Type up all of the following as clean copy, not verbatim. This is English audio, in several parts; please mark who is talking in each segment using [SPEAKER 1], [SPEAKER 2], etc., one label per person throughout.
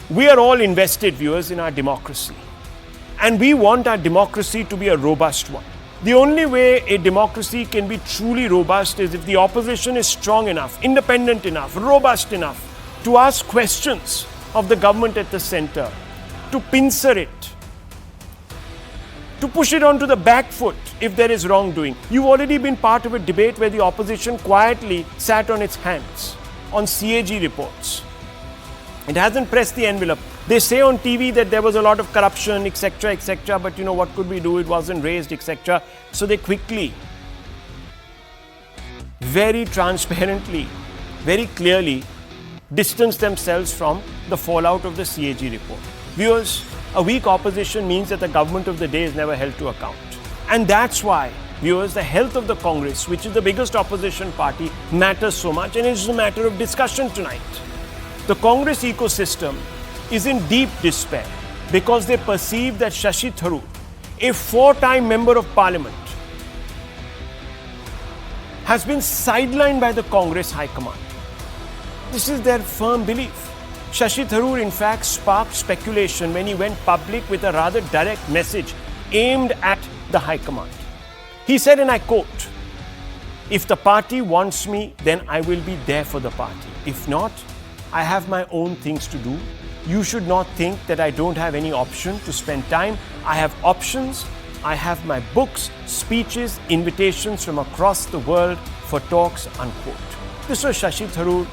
[SPEAKER 1] We are all invested, viewers, in our democracy. And we want our democracy to be a robust one. The only way a democracy can be truly robust is if the opposition is strong enough, independent enough, robust enough to ask questions of the government at the center, to pincer it, to push it onto the back foot if there is wrongdoing. You've already been part of a debate where the opposition quietly sat on its hands on CAG reports. It hasn't pressed the envelope. They say on TV that there was a lot of corruption, etc., but what could we do? It wasn't raised, etc. So they quickly, very transparently, very clearly distance themselves from the fallout of the CAG report. Viewers, a weak opposition means that the government of the day is never held to account. And that's why, viewers, the health of the Congress, which is the biggest opposition party, matters so much, and it's a matter of discussion tonight. The Congress ecosystem is in deep despair because they perceive that Shashi Tharoor, a 4-time member of parliament, has been sidelined by the Congress High Command. This is their firm belief. Shashi Tharoor, in fact, sparked speculation when he went public with a rather direct message aimed at the High Command. He said, and I quote, "If the party wants me, then I will be there for the party. If not, I have my own things to do. You should not think that I don't have any option to spend time. I have options. I have my books, speeches, invitations from across the world for talks," unquote. This was Shashi Tharoor,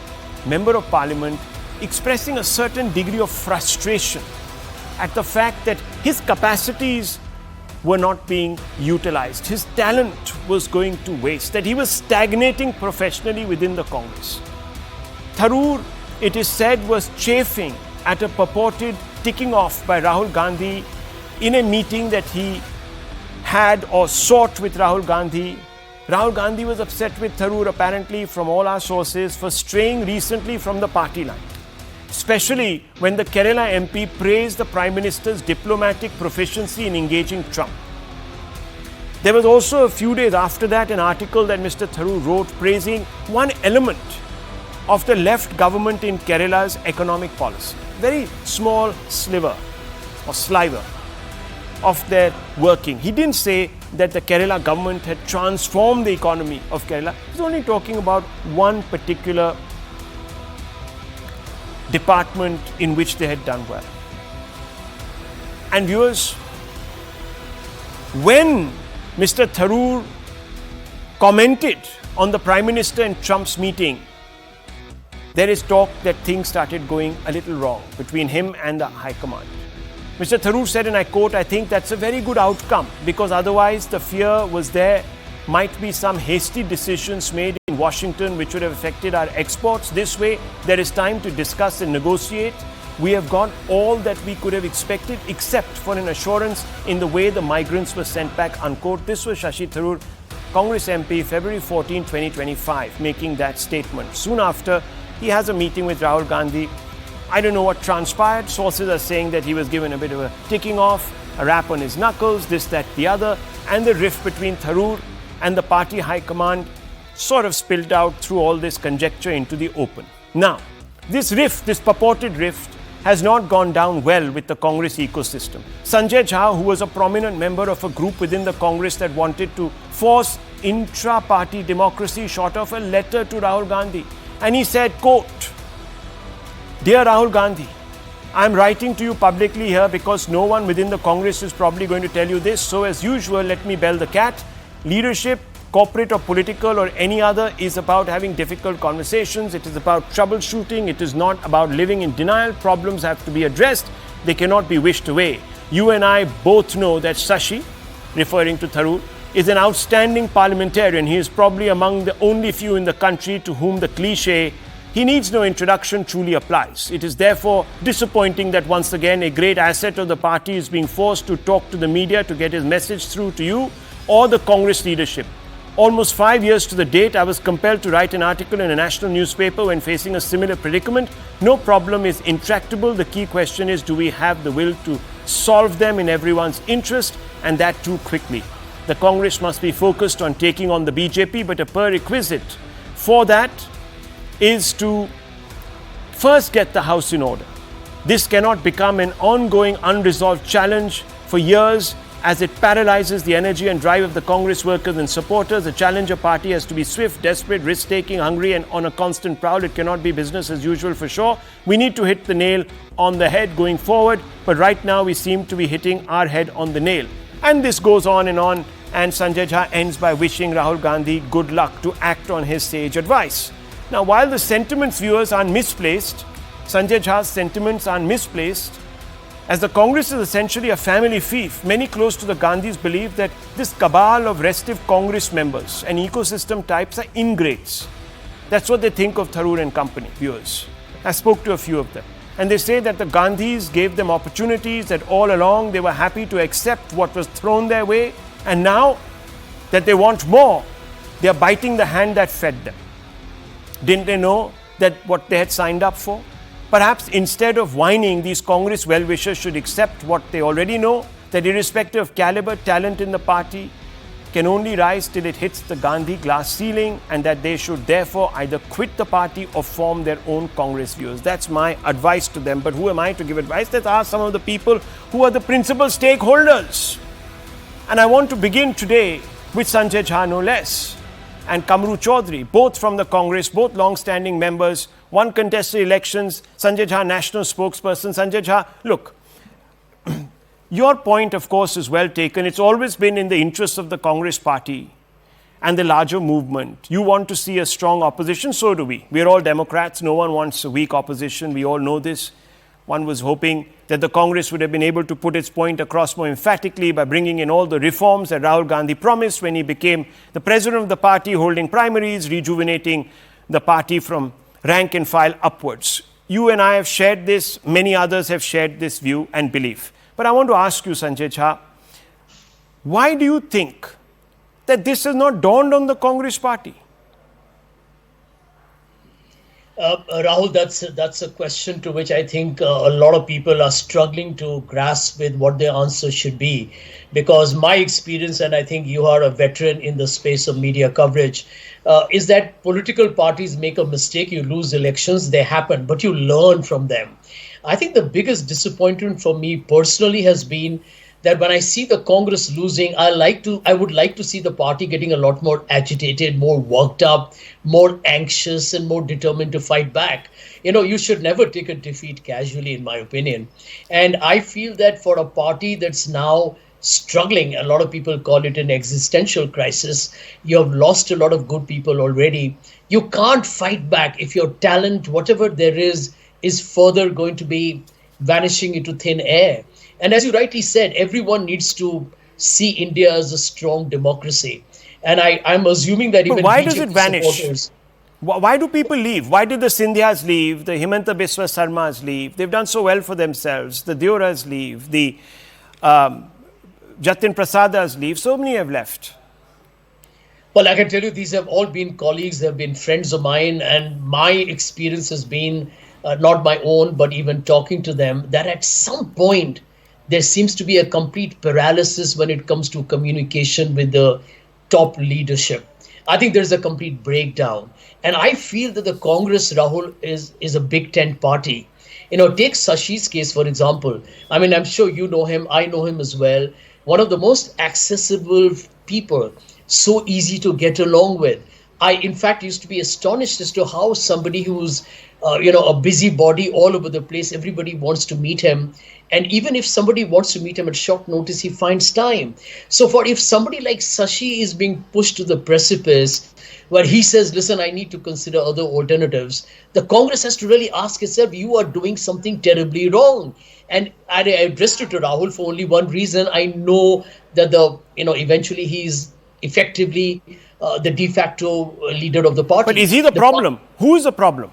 [SPEAKER 1] Member of Parliament, expressing a certain degree of frustration at the fact that his capacities were not being utilized. His talent was going to waste, that he was stagnating professionally within the Congress. Tharoor, it is said, was chafing at a purported ticking off by Rahul Gandhi in a meeting that he had or sought with Rahul Gandhi. Rahul Gandhi was upset with Tharoor, apparently, from all our sources, for straying recently from the party line, especially when the Kerala MP praised the Prime Minister's diplomatic proficiency in engaging Trump. There was also a few days after that an article that Mr. Tharoor wrote praising one element of the left government in Kerala's economic policy. Very small sliver or sliver of their working. He didn't say that the Kerala government had transformed the economy of Kerala. He's only talking about one particular department in which they had done well. And viewers, when Mr. Tharoor commented on the Prime Minister and Trump's meeting, there is talk that things started going a little wrong between him and the High Command. Mr. Tharoor said, and I quote, "I think that's a very good outcome because otherwise the fear was there might be some hasty decisions made in Washington which would have affected our exports. This way, there is time to discuss and negotiate. We have got all that we could have expected except for an assurance in the way the migrants were sent back," unquote. This was Shashi Tharoor, Congress MP, February 14, 2025, making that statement. Soon after, he has a meeting with Rahul Gandhi. I don't know what transpired. Sources are saying that he was given a bit of a ticking off, a rap on his knuckles, this, that, the other, and the rift between Tharoor and the party high command sort of spilled out through all this conjecture into the open. Now, this rift, this purported rift, has not gone down well with the Congress ecosystem. Sanjay Jha, who was a prominent member of a group within the Congress that wanted to force intra-party democracy, shot off a letter to Rahul Gandhi. And he said, quote, "Dear Rahul Gandhi, I am writing to you publicly here because no one within the Congress is probably going to tell you this. So as usual, let me bell the cat. Leadership, corporate or political or any other, is about having difficult conversations. It is about troubleshooting. It is not about living in denial. Problems have to be addressed. They cannot be wished away. You and I both know that Shashi," referring to Tharoor, "is an outstanding parliamentarian. He is probably among the only few in the country to whom the cliche, 'he needs no introduction,' truly applies. It is therefore disappointing that once again a great asset of the party is being forced to talk to the media to get his message through to you or the Congress leadership. Almost 5 years to the date, I was compelled to write an article in a national newspaper when facing a similar predicament. No problem is intractable. The key question is, do we have the will to solve them in everyone's interest, and that too quickly? The Congress must be focused on taking on the BJP, but a prerequisite for that is to first get the house in order. This cannot become an ongoing unresolved challenge for years as it paralyzes the energy and drive of the Congress workers and supporters. The challenger party has to be swift, desperate, risk-taking, hungry and on a constant prowl. It cannot be business as usual for sure. We need to hit the nail on the head going forward, but right now we seem to be hitting our head on the nail. And this goes on, and Sanjay Jha ends by wishing Rahul Gandhi good luck to act on his sage advice. Now, while the sentiments, viewers, are misplaced, Sanjay Jha's sentiments are misplaced, as the Congress is essentially a family fief. Many close to the Gandhis believe that this cabal of restive Congress members and ecosystem types are ingrates. That's what they think of Tharoor and company, viewers. I spoke to a few of them. And they say that the Gandhis gave them opportunities, that all along they were happy to accept what was thrown their way. And now that they want more, they are biting the hand that fed them. Didn't they know that what they had signed up for? Perhaps instead of whining, these Congress well-wishers should accept what they already know, that irrespective of caliber, talent in the party can only rise till it hits the Gandhi glass ceiling, and that they should therefore either quit the party or form their own Congress, views. That's my advice to them. But who am I to give advice? Let's ask some of the people who are the principal stakeholders. And I want to begin today with Sanjay Jha, no less, and Kamru Chaudhary, both from the Congress, both long-standing members, one contested elections. Sanjay Jha, national spokesperson. Sanjay Jha, look, your point, of course, is well taken. It's always been in the interest of the Congress party and the larger movement. You want to see a strong opposition, so do we. We're all Democrats. No one wants a weak opposition. We all know this. One was hoping that the Congress would have been able to put its point across more emphatically by bringing in all the reforms that Rahul Gandhi promised when he became the president of the party, holding primaries, rejuvenating the party from rank and file upwards. You and I have shared this. Many others have shared this view and belief. But I want to ask you, Sanjay Jha, why do you think that this has not dawned on the Congress party?
[SPEAKER 2] Rahul, that's a question to which I think a lot of people are struggling to grasp with what their answer should be. Because my experience, and I think you are a veteran in the space of media coverage, is that political parties make a mistake, you lose elections, they happen, but you learn from them. I think the biggest disappointment for me personally has been that when I see the Congress losing, I would like to see the party getting a lot more agitated, more worked up, more anxious, and more determined to fight back. You should never take a defeat casually, in my opinion. And I feel that for a party that's now struggling, a lot of people call it an existential crisis. You have lost a lot of good people already. You can't fight back if your talent, whatever there is further going to be vanishing into thin air. And as you rightly said, everyone needs to see India as a strong democracy. And I'm assuming that even
[SPEAKER 1] why
[SPEAKER 2] BJP
[SPEAKER 1] does it vanish? Why do people leave? Why did the Sindhyas leave? The Himanta Biswa Sarmas leave? They've done so well for themselves. The Dioras leave. The Jatin Prasadas leave. So many have left.
[SPEAKER 2] Well, I can tell you these have all been colleagues. They've been friends of mine. And my experience has been not my own, but even talking to them, that at some point, there seems to be a complete paralysis when it comes to communication with the top leadership. I think there's a complete breakdown. And I feel that the Congress, Rahul, is a big tent party. Take Sashi's case, for example. I mean, I'm sure you know him. I know him as well. One of the most accessible people, so easy to get along with. I, in fact, used to be astonished as to how somebody who's, a busybody all over the place, everybody wants to meet him. And even if somebody wants to meet him at short notice, he finds time. So if somebody like Shashi is being pushed to the precipice, where he says, listen, I need to consider other alternatives, the Congress has to really ask itself, you are doing something terribly wrong. And I addressed it to Rahul for only one reason. I know that eventually he's effectively the de facto leader of the party.
[SPEAKER 1] But is he the problem? Who is the problem?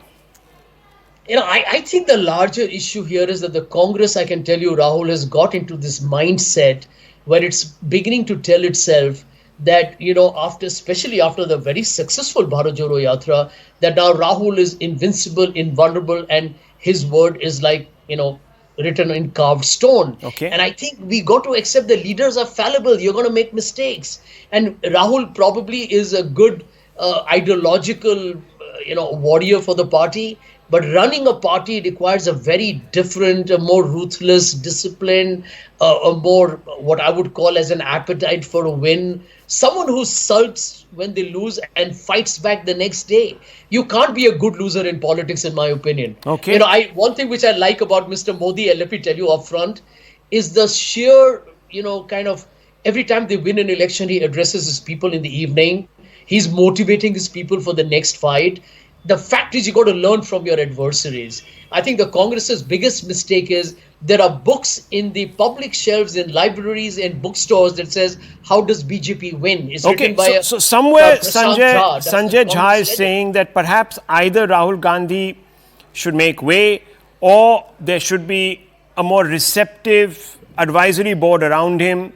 [SPEAKER 2] I think the larger issue here is that the Congress, I can tell you, Rahul, has got into this mindset where it's beginning to tell itself that, especially after the very successful Bharat Jodo Yatra, that now Rahul is invincible, invulnerable, and his word is like, written in carved stone.
[SPEAKER 1] Okay.
[SPEAKER 2] And I think we got to accept that leaders are fallible. You're going to make mistakes. And Rahul probably is a good ideological, warrior for the party. But running a party requires a very different, a more ruthless, disciplined, a more what I would call as an appetite for a win. Someone who sulks when they lose and fights back the next day. You can't be a good loser in politics, in my opinion.
[SPEAKER 1] Okay.
[SPEAKER 2] You know, one thing which I like about Mr. Modi, and let me tell you up front, is the sheer, kind of every time they win an election, he addresses his people in the evening. He's motivating his people for the next fight. The fact is, you got to learn from your adversaries. I think the Congress's biggest mistake is there are books in the public shelves in libraries and bookstores that says, how does BJP win? It's
[SPEAKER 1] Okay,
[SPEAKER 2] written by
[SPEAKER 1] so somewhere
[SPEAKER 2] Prashant
[SPEAKER 1] Sanjay Jha is saying that perhaps either Rahul Gandhi should make way, or there should be a more receptive advisory board around him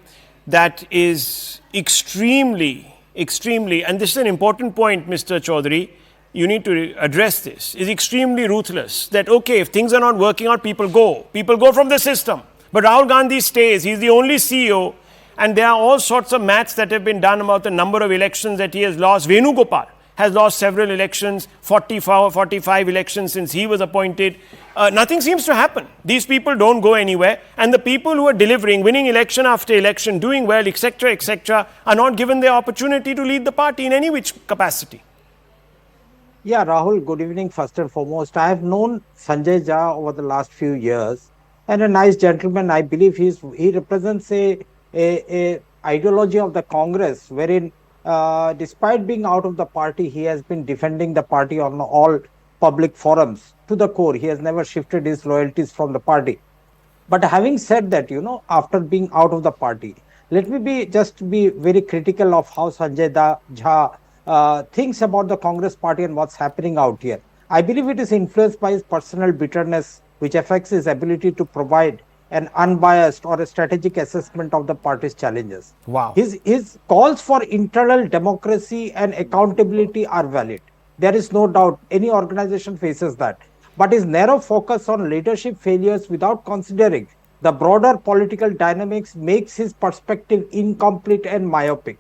[SPEAKER 1] that is extremely, and this is an important point, Mr. Chaudhary, you need to address this, is extremely ruthless. That, okay, if things are not working out, people go from the system. But Rahul Gandhi stays, he's the only CEO, and there are all sorts of maths that have been done about the number of elections that he has lost. Venugopal has lost several elections, 45 elections since he was appointed. Nothing seems to happen. These people don't go anywhere, and the people who are delivering, winning election after election, doing well, etc., are not given the opportunity to lead the party in any which capacity.
[SPEAKER 3] Yeah, Rahul, good evening. First and foremost, I have known Sanjay Jha over the last few years, and a nice gentleman. I believe he represents a ideology of the Congress, wherein despite being out of the party, he has been defending the party on all public forums to the core. He has never shifted his loyalties from the party. But having said that, after being out of the party, let me be very critical of how Sanjay Jha thinks about the Congress party and what's happening out here. I believe it is influenced by his personal bitterness, which affects his ability to provide an unbiased or a strategic assessment of the party's challenges.
[SPEAKER 1] Wow.
[SPEAKER 3] His calls for internal democracy and accountability are valid. There is no doubt any organization faces that. But his narrow focus on leadership failures without considering the broader political dynamics makes his perspective incomplete and myopic.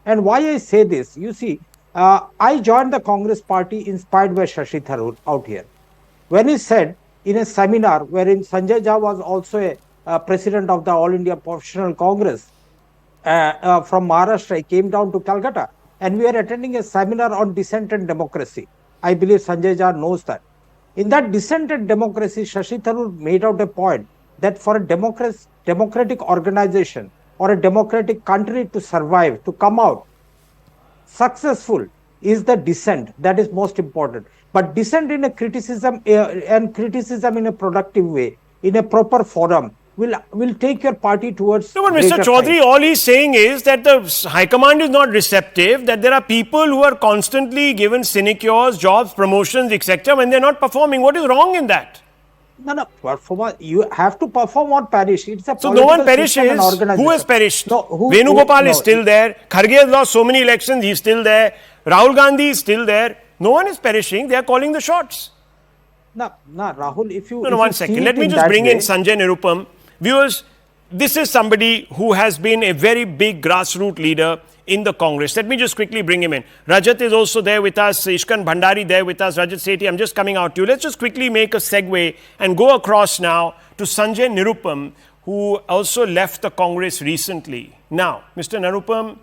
[SPEAKER 3] And why I say this, you see, I joined the Congress party inspired by Shashi Tharoor out here. When he said in a seminar wherein Sanjay Jha was also a president of the All India Professional Congress from Maharashtra, he came down to Calcutta, and we are attending a seminar on dissent and democracy. I believe Sanjay Jha knows that. In that dissent and democracy, Shashi Tharoor made out a point that for a democratic organization or a democratic country to survive, to come out successful, is the dissent that is most important. But dissent in a criticism and criticism in a productive way, in a proper forum, will take your party towards.
[SPEAKER 1] No, but Mr. Chaudhary, all he's saying is that the High Command is not receptive, that there are people who are constantly given sinecures, jobs, promotions, etc. when they're not performing. What is wrong in that?
[SPEAKER 3] No, perform. You have to perform or perish. It's a
[SPEAKER 1] so no one perishes. Who has perished?
[SPEAKER 3] No,
[SPEAKER 1] Venugopal is still there. Kharge has lost so many elections. He's still there. Rahul Gandhi is still there. No one is perishing. They are calling the shots.
[SPEAKER 3] No, Rahul. If you
[SPEAKER 1] one second. Let me just bring in Sanjay Nirupam. Viewers, this is somebody who has been a very big grassroots leader in the Congress. Let me just quickly bring him in. Rajat is also there with us. Ishkan Bhandari there with us. Rajat Sethi, I'm just coming out to you. Let's just quickly make a segue and go across now to Sanjay Nirupam, who also left the Congress recently. Now, Mr. Nirupam,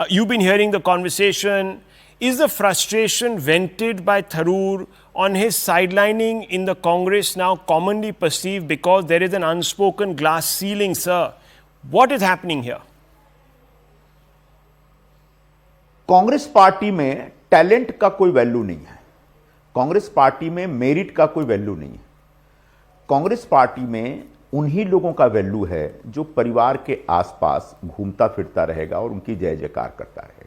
[SPEAKER 1] you've been hearing the conversation. Is the frustration vented by Tharoor on his sidelining in the Congress now commonly perceived because there is an unspoken glass ceiling, sir? What is happening here?
[SPEAKER 4] Congress party में talent का कोई value नहीं है। Congress party में merit का कोई value नहीं है। कांग्रेस पार्टी में उन्हीं लोगों का वैल्यू है जो परिवार के आसपास घूमता फिरता रहेगा और उनकी जय जयकार करता रहेगा।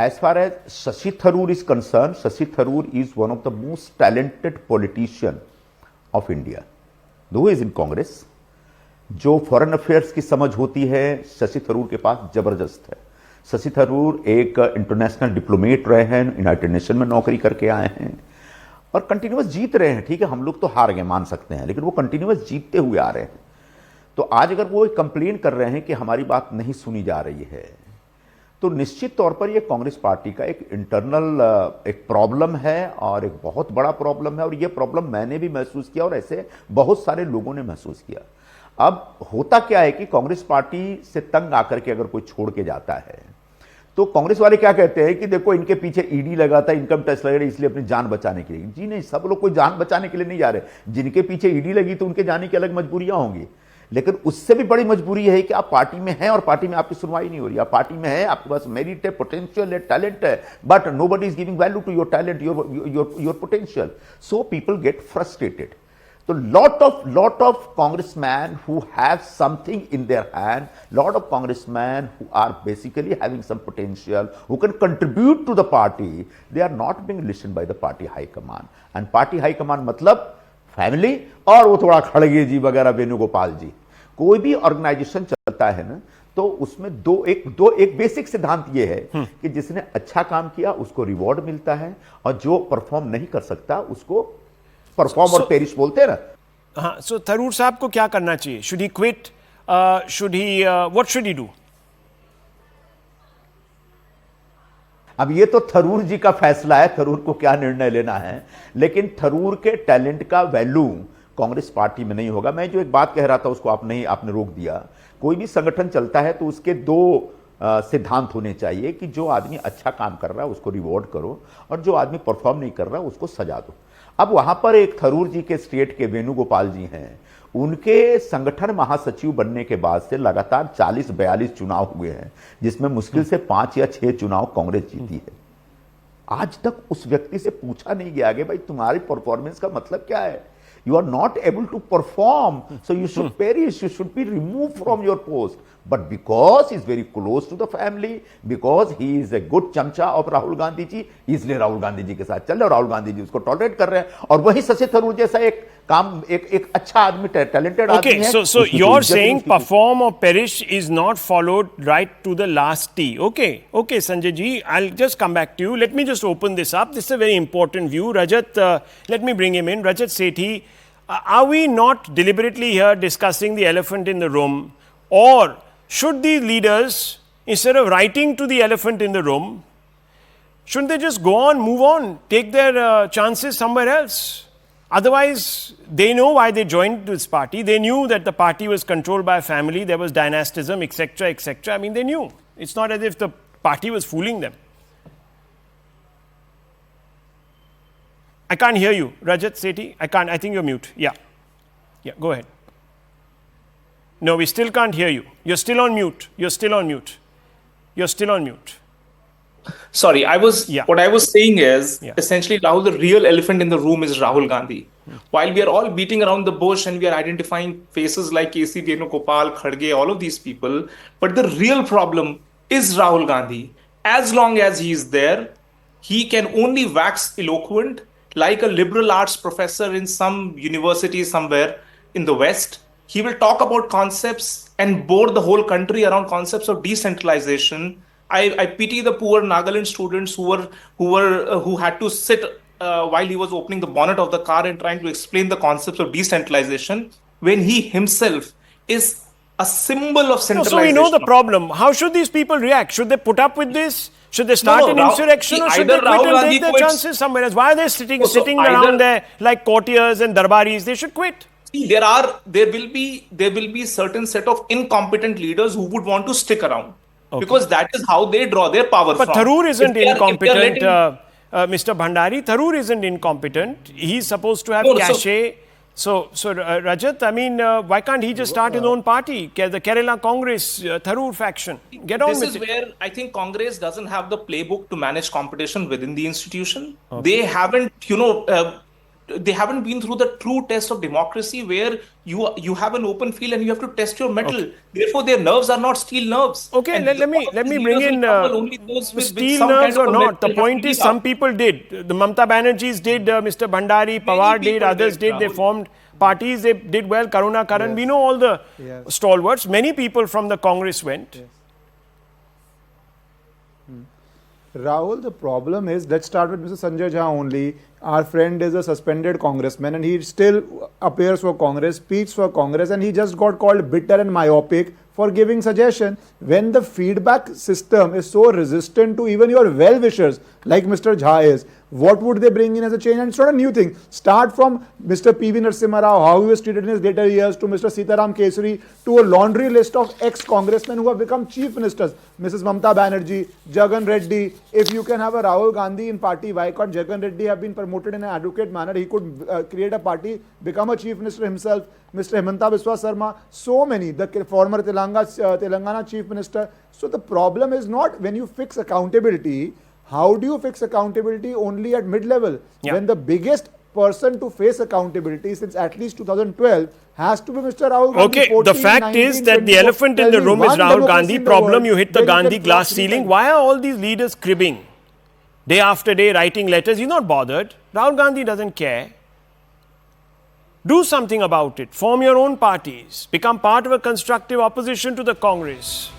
[SPEAKER 4] As far as Shashi Tharoor is concern, Shashi Tharoor is one of the most talented politician of India, though is in Congress. जो फॉरेन अफेयर्स की समझ होती है शशि थरूर के पास जबरदस्त है। शशि थरूर एक इंटरनेशनल डिप्लोमेट रहे हैं, यूनाइटेड नेशन में नौकरी करके आए हैं और कंटिन्यूअस जीत रहे हैं। ठीक है, हम लोग तो हार गए मान सकते हैं, लेकिन वो कंटिन्यूअस जीतते हुए आ रहे हैं। तो आज अगर वो कंप्लेन कर रहे हैं कि हमारी बात नहीं सुनी जा रही है, तो निश्चित तौर पर यह कांग्रेस पार्टी का एक इंटरनल एक प्रॉब्लम है और एक बहुत बड़ा प्रॉब्लम है, और यह प्रॉब्लम मैंने भी महसूस किया और ऐसे बहुत सारे लोगों ने महसूस किया। अब होता क्या है कि कांग्रेस पार्टी से तंग आकर के अगर कोई छोड़ के जाता है तो कांग्रेस वाले क्या कहते हैं कि देखो इनके पीछे ईडी लगा था, इनकम टैक्स लगा, इसलिए अपनी जान बचाने के लिए। जी नहीं, सब लोग कोई जान बचाने के लिए नहीं जा रहे। जिनके पीछे ईडी लगी तो उनके जाने की अलग मजबूरियां होंगी, लेकिन उससे भी बड़ी मजबूरी है कि आप पार्टी में हैं और पार्टी में आपकी सुनवाई नहीं हो रही। आप पार्टी में हैं, आपके पास मेरिट है, पोटेंशियल है, टैलेंट है, but nobody is giving value to your talent, your potential, so people get frustrated. So lot of congressmen who have something in their hand, lot of congressmen who are basically having some potential, who can contribute to the party, they are not being listened by the party high command. And party high command मतलब family और वो थोड़ा खड़गे जी वगैरह, वेणुगोपाल जी। कोई भी organisation चलता है ना, तो उसमें एक बेसिक सिद्धांत ये है कि जिसने अच्छा काम किया उसको रिवॉर्ड मिलता है, और जो परफॉर्म नहीं कर सकता उसको परफॉर्म और पेरिश बोलते हैं ना।
[SPEAKER 1] हाँ, सो थरूर साहब को क्या करना चाहिए? Should he quit? Should he what should he do?
[SPEAKER 4] अब ये तो थरूर जी का फैसला है, थरूर को क्या निर्णय लेना है, लेकिन थरूर के टैलेंट का वैल्यू कांग्रेस पार्टी में नहीं होगा। मैं जो एक बात कह रहा था उसको आपने रोक दिया। कोई भी संगठन चलता है तो उसके दो सिद्धांत होने चाहिए कि जो आदमी अच्छा काम कर रहा है उसको रिवॉर्ड करो, और जो आदमी परफॉर्म नहीं कर रहा उसको सजा दो। अब वहां पर एक थरूर जी के स्टेट के वेणुगोपाल जी हैं, उनके संगठन महासचिव बनने के बाद से लगातार 40-42 चुनाव हुए हैं, जिसमें मुश्किल से 5 या 6 चुनाव कांग्रेस जीती है। आज तक उस व्यक्ति से पूछा नहीं गया कि भाई तुम्हारी परफॉर्मेंस का मतलब क्या है। You are not able to perform, so you should perish, you should be removed from your post. But because he is very close to the family, because he is a good चमचा of Rahul Gandhi ji, इसलिए राहुल गांधी जी के साथ चल रहे और राहुल गांधी जी उसको tolerate कर रहे हैं। और वही शशि थरूर जैसा एक अच्छा आदमी, टैलेंटेड आदमी है।
[SPEAKER 1] Okay, so you're saying perform or perish is not followed right to the last T. Okay, Sanjay ji, I'll just come back to you. Let me just open this up. This is a very important view. Rajat, let me bring him in. Rajat Sethi, are we not deliberately here discussing the elephant in the room, or should these leaders, instead of writing to the elephant in the room, shouldn't they just go on, move on, take their chances somewhere else? Otherwise, they know why they joined this party. They knew that the party was controlled by a family, there was dynastism, etc., etc. I mean, they knew. It's not as if the party was fooling them. I can't hear you, Rajat Sethi. I can't. I think you're mute. Yeah, go ahead. No, we still can't hear you. You're still on mute. You're still on mute. You're still on mute.
[SPEAKER 5] Sorry, what I was saying is essentially, Rahul, the real elephant in the room is Rahul Gandhi. While we are all beating around the bush and we are identifying faces like KC Venugopal, Khadge, all of these people, but the real problem is Rahul Gandhi. As long as he is there, he can only wax eloquent like a liberal arts professor in some university somewhere in the West. He will talk about concepts and bore the whole country around concepts of decentralization. I pity the poor Nagaland students who had to sit while he was opening the bonnet of the car and trying to explain the concepts of decentralization, when he himself is a symbol of centralization.
[SPEAKER 1] So we know the problem. How should these people react? Should they put up with this? Should they start an insurrection, or should they quit and take their chances somewhere else? Why are they sitting around there like courtiers and darbaris? They should quit.
[SPEAKER 5] See, there will be certain set of incompetent leaders who would want to stick around. Okay. Because that is how they draw their power
[SPEAKER 1] but
[SPEAKER 5] from.
[SPEAKER 1] But Tharoor isn't incompetent, Mr. Bhandari. Tharoor isn't incompetent. He's supposed to have cachet. So Rajat, I mean, why can't he just start his own party? The Kerala Congress, Tharoor faction. Get on with it.
[SPEAKER 5] This is where I think Congress doesn't have the playbook to manage competition within the institution. Okay. They haven't, they haven't been through the true test of democracy, where you have an open field and you have to test your mettle. Okay. Therefore, their nerves are not steel nerves.
[SPEAKER 1] Okay, and let me bring in steel nerves or not. The point is, some people did. The Mamata Banerjees did. Mr. Bhandari, Pawar did. Others did. They formed parties. They did well. Karuna Karan. Yes. We know all the stalwarts. Many people from the Congress went.
[SPEAKER 3] Yes.
[SPEAKER 6] Rahul, the problem is, let's start with Mr. Sanjay Jha only. Our friend is a suspended congressman and he still appears for Congress, speaks for Congress, and he just got called bitter and myopic for giving suggestion. When the feedback system is so resistant to even your well-wishers, like Mr. Jha is, what would they bring in as a change? And it's not a new thing. Start from Mr. P.V. Narasimha Rao, how he was treated in his later years, to Mr. Sitaram Kesari, to a laundry list of ex-congressmen who have become chief ministers. Mrs. Mamta Banerjee, Jagan Reddy. If you can have a Rahul Gandhi in party, why can't Jagan Reddy have been promoted in an adequate manner? He could create a party, become a chief minister himself. Mr. Hemanta Biswa Sarma, so many, the former Telangana chief minister. So the problem is not when you fix accountability. How do you fix accountability only at mid-level? Yeah. When the biggest person to face accountability since at least 2012 has to be Mr. Rahul Gandhi.
[SPEAKER 1] Okay, 14, the fact 19, is that the elephant in the room is Rahul Gandhi. Problem, you hit the Gandhi glass ceiling. Why are all these leaders cribbing? Day after day writing letters. He's not bothered. Rahul Gandhi doesn't care. Do something about it. Form your own parties. Become part of a constructive opposition to the Congress.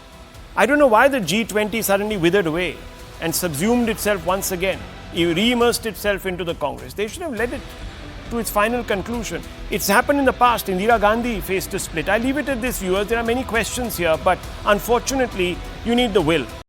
[SPEAKER 1] I don't know why the G20 suddenly withered away and subsumed itself once again. It re-immersed itself into the Congress. They should have led it to its final conclusion. It's happened in the past. Indira Gandhi faced a split. I leave it at this, viewers. There are many questions here, but unfortunately, you need the will.